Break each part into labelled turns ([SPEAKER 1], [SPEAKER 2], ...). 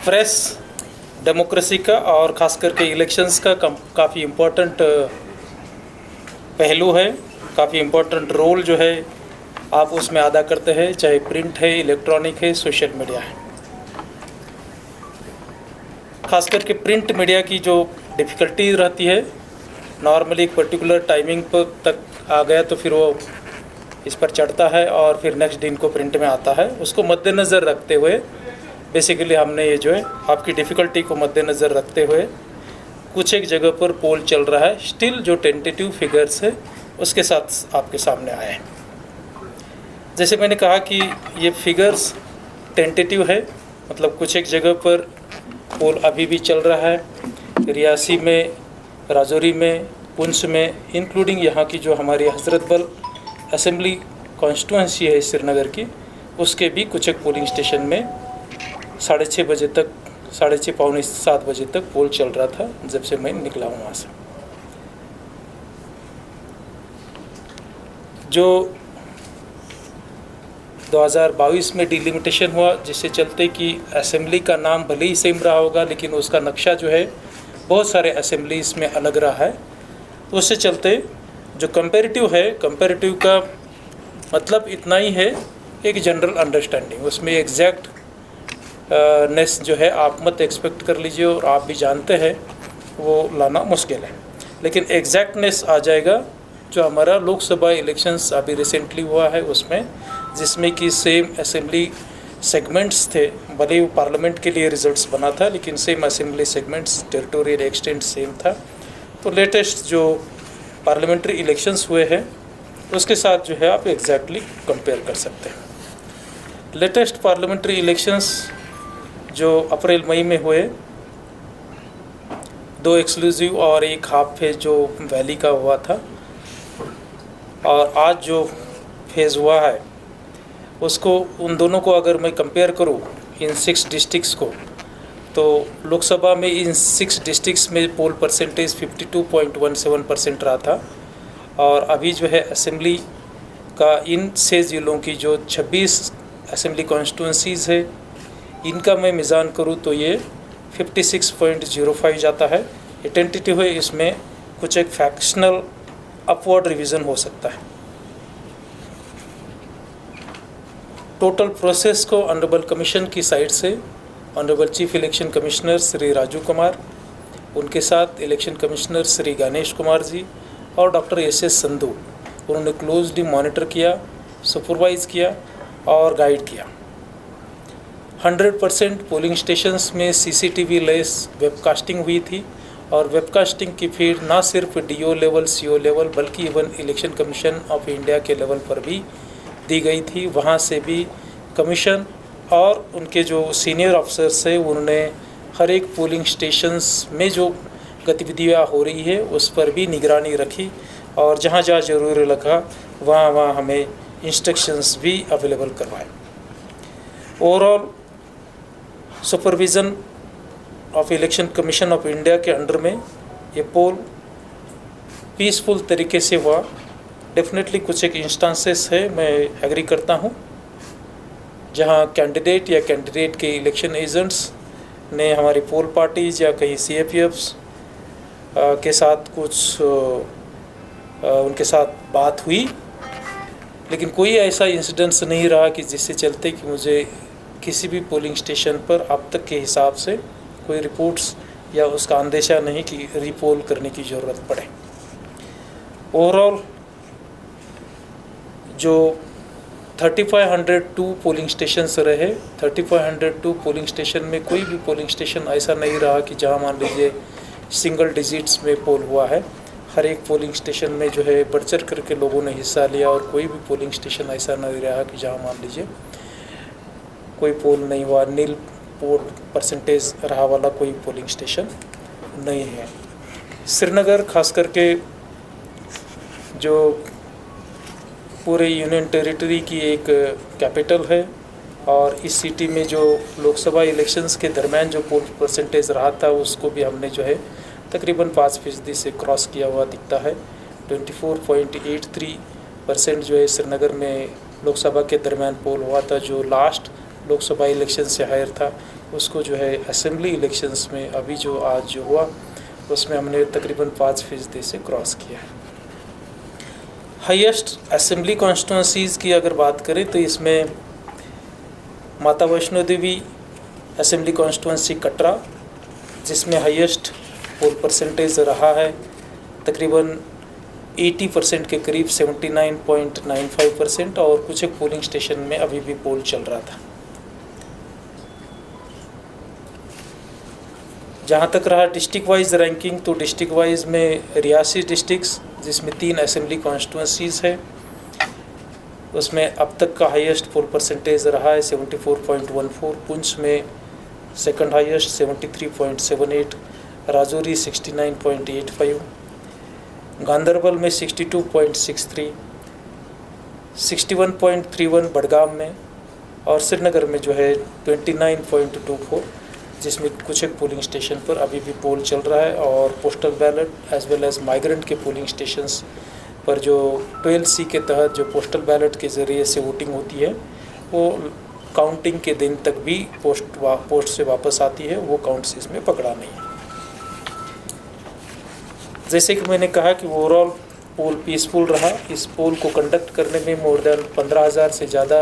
[SPEAKER 1] Fresh democracy का और ख़ास करके इलेक्शंस का काफ़ी इम्पोर्टेंट पहलू है, काफ़ी इम्पोर्टेंट रोल जो है आप उसमें अदा करते हैं, चाहे प्रिंट है, इलेक्ट्रॉनिक है, सोशल मीडिया है। ख़ास करके प्रिंट मीडिया की जो डिफ़िकल्टी रहती है, नॉर्मली एक पर्टिकुलर टाइमिंग पर तक आ गया तो फिर वो इस पर चढ़ता है और फिर नेक्स्ट दिन को प्रिंट में आता है। उसको मद्देनज़र रखते हुए बेसिकली हमने ये जो है आपकी डिफ़िकल्टी को मद्देनज़र रखते हुए कुछ एक जगह पर पोल चल रहा है, स्टिल जो टेंटेटिव फिगर्स है उसके साथ आपके सामने आए हैं। जैसे मैंने कहा कि ये फिगर्स टेंटेटिव है, मतलब कुछ एक जगह पर पोल अभी भी चल रहा है। रियासी में, राजौरी में, पुंछ में, इंक्लूडिंग यहाँ की जो हमारी हज़रतबल असेंबली कॉन्स्टिट्यूंसी है श्रीनगर की, उसके भी कुछ एक पोलिंग स्टेशन में 6:30 बजे तक, 6:30 पौने 7 बजे तक पोल चल रहा था जब से मैं निकला हूँ वहाँ से। जो 2022 में डिलिमिटेशन हुआ, जिससे चलते कि असेंबली का नाम भले ही सेम रहा होगा लेकिन उसका नक्शा जो है बहुत सारे असेंबलीज में अलग रहा है, तो उससे चलते जो कंपैरेटिव है, कंपैरेटिव का मतलब इतना ही है, एक जनरल अंडरस्टैंडिंग, उसमें एग्जैक्ट नेस जो है आप मत एक्सपेक्ट कर लीजिए, और आप भी जानते हैं वो लाना मुश्किल है। लेकिन एग्जैक्टनेस आ जाएगा जो हमारा लोकसभा इलेक्शंस अभी रिसेंटली हुआ है उसमें, जिसमें कि सेम असेंबली सेगमेंट्स थे, भले ही पार्लियामेंट के लिए रिजल्ट्स बना था लेकिन same assembly segments, territorial extent same था। तो लेटेस्ट जो पार्लियामेंट्री इलेक्शंस हुए हैं उसके साथ जो है आप एग्जैक्टली कंपेयर कर सकते हैं। लेटेस्ट पार्लियामेंट्री इलेक्शंस जो अप्रैल मई में हुए, 2 एक्सक्लूसिव और 1 हाफ फेज जो वैली का हुआ था, और आज जो फेज़ हुआ है उसको, उन दोनों को अगर मैं कंपेयर करूं इन 6 डिस्ट्रिक्ट्स को, तो लोकसभा में इन 6 डिस्ट्रिक्ट्स में पोल परसेंटेज 52.17% रहा था, और अभी जो है असेंबली का इन 6 ज़िलों की जो 26 असेंबली कॉन्स्टिट्यूंसीज़ है, इनका मैं मिज़ान करूँ तो ये 56.05 जाता है। ये टेंटेटिव है, इसमें कुछ एक फ्रैक्शनल अपवर्ड रिवीजन हो सकता है। टोटल प्रोसेस को ऑनरेबल कमीशन की साइड से honourable chief election commissioner Shri Raju Kumar, उनके साथ इलेक्शन कमिश्नर श्री गणेश कुमार जी और डॉक्टर एस संधू, उन्होंने क्लोजली मॉनिटर किया, सुपरवाइज़ किया और गाइड किया। 100% पोलिंग स्टेशंस में CCTV लेस वेबकास्टिंग हुई थी, और वेबकास्टिंग की फीड ना सिर्फ DO लेवल, CO लेवल, बल्कि even election commission of India के लेवल पर भी दी गई थी। वहाँ से भी कमीशन और उनके जो सीनियर ऑफिसर्स हैं उन्होंने हर एक पोलिंग स्टेशंस में जो गतिविधियाँ हो रही है उस पर भी निगरानी रखी, और जहाँ जहाँ ज़रूरी लगा वहाँ हमें इंस्ट्रक्शंस भी अवेलेबल करवाए। Overall supervision of election commission of India के अंडर में ये पोल पीसफुल तरीके से हुआ। डेफिनेटली कुछ एक इंस्टांसेस है, मैं एग्री करता हूँ, जहाँ कैंडिडेट या कैंडिडेट के इलेक्शन एजेंट्स ने हमारी पोल पार्टीज़ या कहीं CFFs के साथ कुछ उनके साथ बात हुई, लेकिन कोई ऐसा इंसिडेंट्स नहीं रहा कि जिससे चलते कि मुझे किसी भी पोलिंग स्टेशन पर अब तक के हिसाब से कोई रिपोर्ट्स या उसका अंदेशा नहीं कि रीपोल करने की ज़रूरत पड़े। ओवरऑल जो 3502 पोलिंग स्टेशंस रहे, 3502 पोलिंग स्टेशन में कोई भी पोलिंग स्टेशन ऐसा नहीं रहा कि जहां मान लीजिए सिंगल डिजिट्स में पोल हुआ है। हर एक पोलिंग स्टेशन में जो है बढ़ चढ़ करके लोगों ने हिस्सा लिया, और कोई भी पोलिंग स्टेशन ऐसा नहीं रहा कि जहां मान लीजिए कोई पोल नहीं हुआ, नील पोल परसेंटेज रहा वाला कोई पोलिंग स्टेशन नहीं है। श्रीनगर खास करके जो पूरे यूनियन टेरिटरी की एक कैपिटल है, और इस सिटी में जो लोकसभा इलेक्शंस के दरमियान जो पोल परसेंटेज रहा था उसको भी हमने जो है तकरीबन 5% से क्रॉस किया हुआ दिखता है। 24.83% जो है श्रीनगर में लोकसभा के दरमियान पोल हुआ था, जो लास्ट लोकसभा इलेक्शन से हायर था उसको जो है असेंबली इलेक्शंस में अभी जो आज जो हुआ उसमें हमने तकरीबन 5% से क्रॉस किया है। हाईएस्ट असेंबली कॉन्स्टिट्यूंसीज़ की अगर बात करें तो इसमें माता वैष्णो देवी असेंबली कॉन्स्टिट्यूंसी कटरा, जिसमें हाईएस्ट पोल परसेंटेज रहा है तकरीबन 80% के करीब 79.95%, और कुछ एक पोलिंग स्टेशन में अभी भी पोल चल रहा था। जहाँ तक रहा डिस्ट्रिक्ट वाइज रैंकिंग, तो डिस्ट्रिक्ट वाइज में रियासी डिस्ट्रिक्ट्स जिसमें 3 असेंबली कॉन्स्टिट्यूंसीज़ है, उसमें अब तक का हाईएस्ट पोल परसेंटेज रहा है 74.14। पुंछ में सेकंड हाईएस्ट 73.78, राजौरी 69.85, गांदरबल में 62.63, 61.31 बडगाम में, और श्रीनगर में जो है 29.24, जिसमें कुछ एक पोलिंग स्टेशन पर अभी भी पोल चल रहा है। और postal ballot as well as migrant के पोलिंग स्टेशंस पर जो 12C के तहत जो पोस्टल बैलेट के ज़रिए से वोटिंग होती है वो काउंटिंग के दिन तक भी पोस्ट से वापस आती है, वो काउंट्स इसमें पकड़ा नहीं है। जैसे कि मैंने कहा कि ओवरऑल पोल पीसफुल रहा। इस पोल को कंडक्ट करने में मोर देन 15,000 से ज़्यादा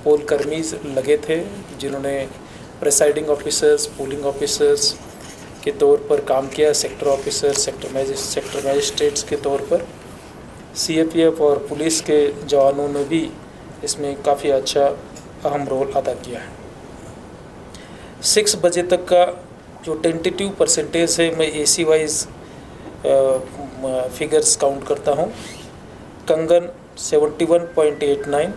[SPEAKER 1] पोल कर्मीज लगे थे, जिन्होंने प्रेसाइडिंग ऑफिसर्स, पोलिंग ऑफिसर्स के तौर पर काम किया, सेक्टर ऑफिसर, सेक्टर मैजिस्ट्रेट्स के तौर पर। CAPF और पुलिस के जवानों ने भी इसमें काफ़ी अच्छा अहम रोल अदा किया है। 6 बजे तक का जो टेंटेटिव परसेंटेज है, मैं AC वाइज फिगर्स काउंट करता हूँ। कंगन 71.89,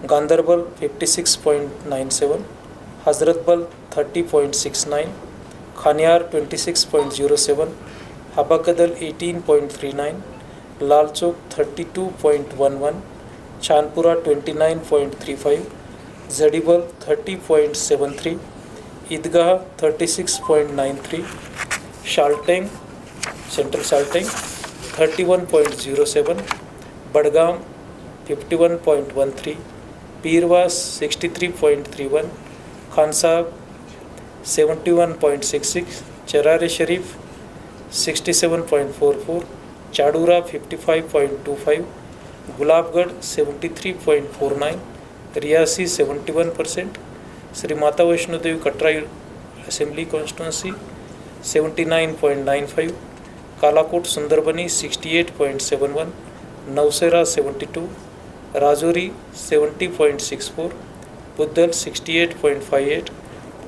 [SPEAKER 1] गांदरबल 56.97, हजरतबल 30.69, खानियार 26.07, हबाकदल 18.39, लालचौक 32.11, चांदपुरा 29.35, जडीबल 30.73, ईदगाह 36.93, शाल्टेंग सेंट्रल शाल्टेंग 31.07, बडगाम 51.13, पीरवास 63.31, खानसाब 71.66, चरार शरीफ 67.44, चाडूरा 55.25, गुलाबगढ़ 73.49, रियासी 71%, श्री माता वैष्णो देवी कटरा असेंबली कॉन्स्टिट्यूंसी 79.95, कालाकोट सुंदरबनी 68.71, नवसेरा 72, राजौरी 70.64, बुद्धल 68.58,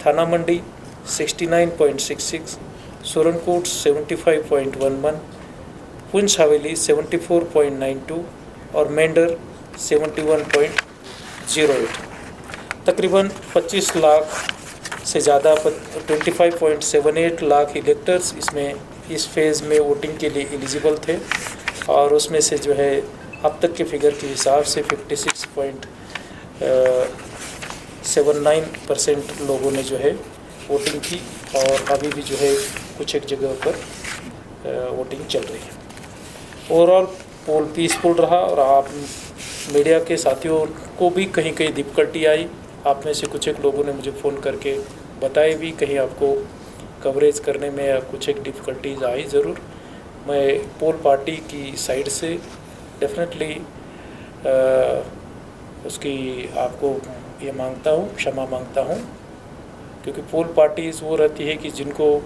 [SPEAKER 1] थाना मंडी 69.66, सुरनकोट 75.11, पुंछ हवेली 74.92 और मेंढर 71.08। तकरीबन 25 लाख से ज़्यादा 25.78 लाख इलेक्टर्स इसमें इस फेज़ में वोटिंग के लिए एलिजिबल थे, और उसमें से जो है अब तक के फिगर के हिसाब से 56.79% लोगों ने जो है वोटिंग की, और अभी भी जो है कुछ एक जगह पर वोटिंग चल रही है। ओवरऑल पोल पीसफुल रहा, और आप मीडिया के साथियों को भी कहीं कहीं डिफ़िकल्टी आई। आप में से कुछ एक लोगों ने मुझे फ़ोन करके बताए भी कहीं आपको कवरेज करने में या कुछ एक डिफ़िकल्टीज आई ज़रूर। मैं पोल पार्टी की साइड से डेफिनेटली उसकी आपको ये मांगता हूँ, क्षमा मांगता हूँ, क्योंकि पोल पार्टीज़ वो रहती है कि जिनको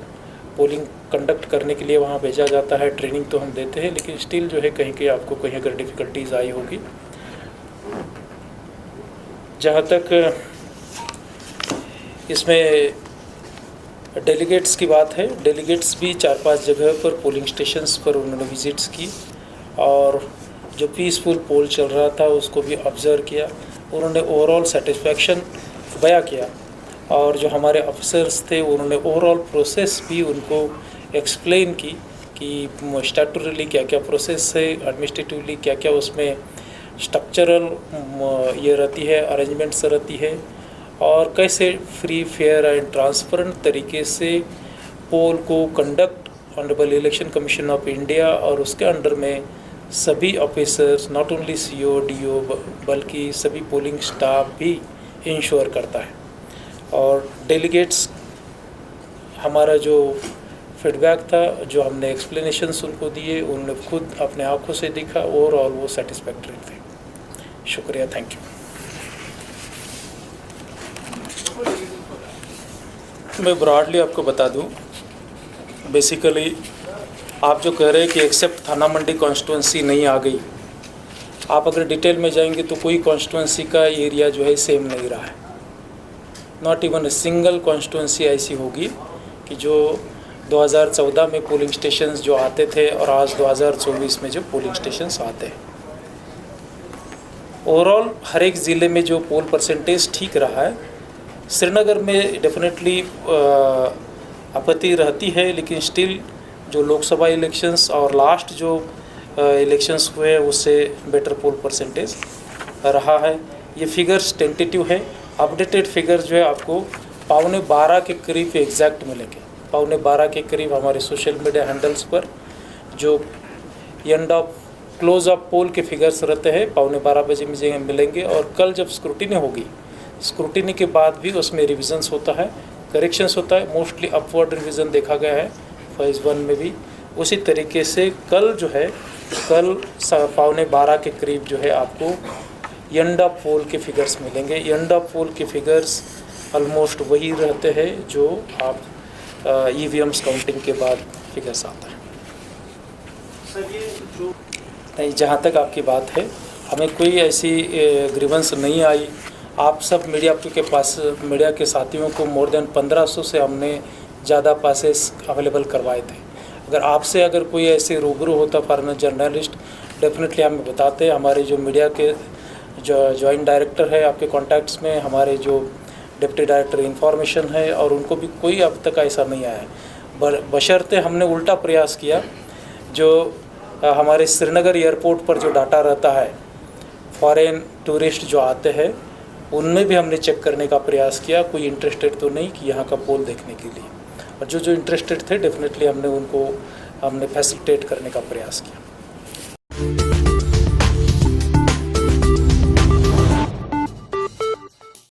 [SPEAKER 1] पोलिंग कंडक्ट करने के लिए वहाँ भेजा जाता है, ट्रेनिंग तो हम देते हैं, लेकिन स्टिल जो है कहीं आपको कहीं अगर डिफ़िकल्टीज आई होगी। जहाँ तक इसमें डेलीगेट्स की बात है, डेलीगेट्स भी 4-5 जगह पर पोलिंग स्टेशंस पर उन्होंने विजिट्स की, और जो पीसफुल पोल चल रहा था उसको भी ऑब्ज़र्व किया। उन्होंने ओवरऑल सेटिस्फैक्शन बयां किया, और जो हमारे ऑफिसर्स थे उन्होंने ओवरऑल प्रोसेस भी उनको एक्सप्लेन की कि स्टैट्यूटरली क्या क्या प्रोसेस है, एडमिनिस्ट्रेटिवली क्या क्या उसमें स्ट्रक्चरल ये रहती है, अरेंजमेंट्स रहती है, और कैसे फ्री फेयर एंड ट्रांसपेरेंट तरीके से पोल को conduct honourable election commission of India और उसके अंडर में सभी officers, not only CO, DO, बल्कि सभी पोलिंग स्टाफ भी इंश्योर करता है। और डेलीगेट्स हमारा जो फीडबैक था, जो हमने एक्सप्लेनेशंस उनको दिए, उन्होंने खुद अपने आँखों से देखा, ओवरऑल वो सेटिस्फैक्ट्री थे। शुक्रिया, थैंक यू। मैं ब्रॉडली आपको बता दूं, बेसिकली आप जो कह रहे हैं कि एक्सेप्ट थाना मंडी कॉन्स्टिट्यूंसी नहीं आ गई, आप अगर डिटेल में जाएंगे तो कोई कॉन्स्टिट्यूंसी का एरिया जो है सेम नहीं रहा है। Not even a single constituency ऐसी होगी कि जो 2014 में पोलिंग स्टेशंस जो आते थे और आज 2024 में जो पोलिंग स्टेशंस आते हैं। ओवरऑल हर एक ज़िले में जो पोल परसेंटेज ठीक रहा है। श्रीनगर में डेफिनेटली आपत्ति रहती है, लेकिन स्टिल जो लोकसभा इलेक्शंस और लास्ट जो इलेक्शंस हुए उससे बेटर पोल परसेंटेज रहा है। ये फिगर्स टेंटेटिव है, अपडेटेड फिगर्स जो है आपको 11:15 के करीब एग्जैक्ट मिलेंगे। 11:15 के करीब हमारे सोशल मीडिया हैंडल्स पर जो एंड ऑफ क्लोज ऑफ पोल के फिगर्स रहते हैं 11:15 बजे मुझे मिलेंगे। और कल जब स्क्रूटिनी होगी, स्क्रूटिनी के बाद भी उसमें रिविजन्स होता है, करेक्शंस होता है, मोस्टली अपवर्ड रिवीजन देखा गया है फेज़ 1 में भी। उसी तरीके से कल जो है, कल 11:15 के करीब जो है आपको एंड ऑफ पोल के फिगर्स मिलेंगे। एंड ऑफ पोल के फिगर्स ऑलमोस्ट वही रहते हैं जो आप ईवीएम्स काउंटिंग के बाद फिगर्स आता है।
[SPEAKER 2] सर ये जो
[SPEAKER 1] नहीं, जहाँ तक आपकी बात है, हमें कोई ऐसी ग्रीवेंस नहीं आई। आप सब मीडिया के पास, मीडिया के साथियों को मोर देन 1500 से हमने ज़्यादा पासेस अवेलेबल करवाए थे। अगर आपसे अगर कोई ऐसे रूबरू होता फॉरेनर जर्नलिस्ट, डेफिनेटली हमें बताते। हमारे जो मीडिया के जो जॉइंट डायरेक्टर है आपके कॉन्टैक्ट्स में, हमारे जो डिप्टी डायरेक्टर इंफॉर्मेशन है, और उनको भी कोई अब तक ऐसा नहीं आया है। बशर्ते हमने उल्टा प्रयास किया, जो हमारे श्रीनगर एयरपोर्ट पर जो डाटा रहता है फॉरेन टूरिस्ट जो आते हैं, उनमें भी हमने चेक करने का प्रयास किया। कोई इंटरेस्टेड तो नहीं कि यहाँ का पोल देखने के लिए, और जो इंटरेस्टेड थे डेफिनेटली हमने उनको फैसिलिटेट करने का प्रयास किया।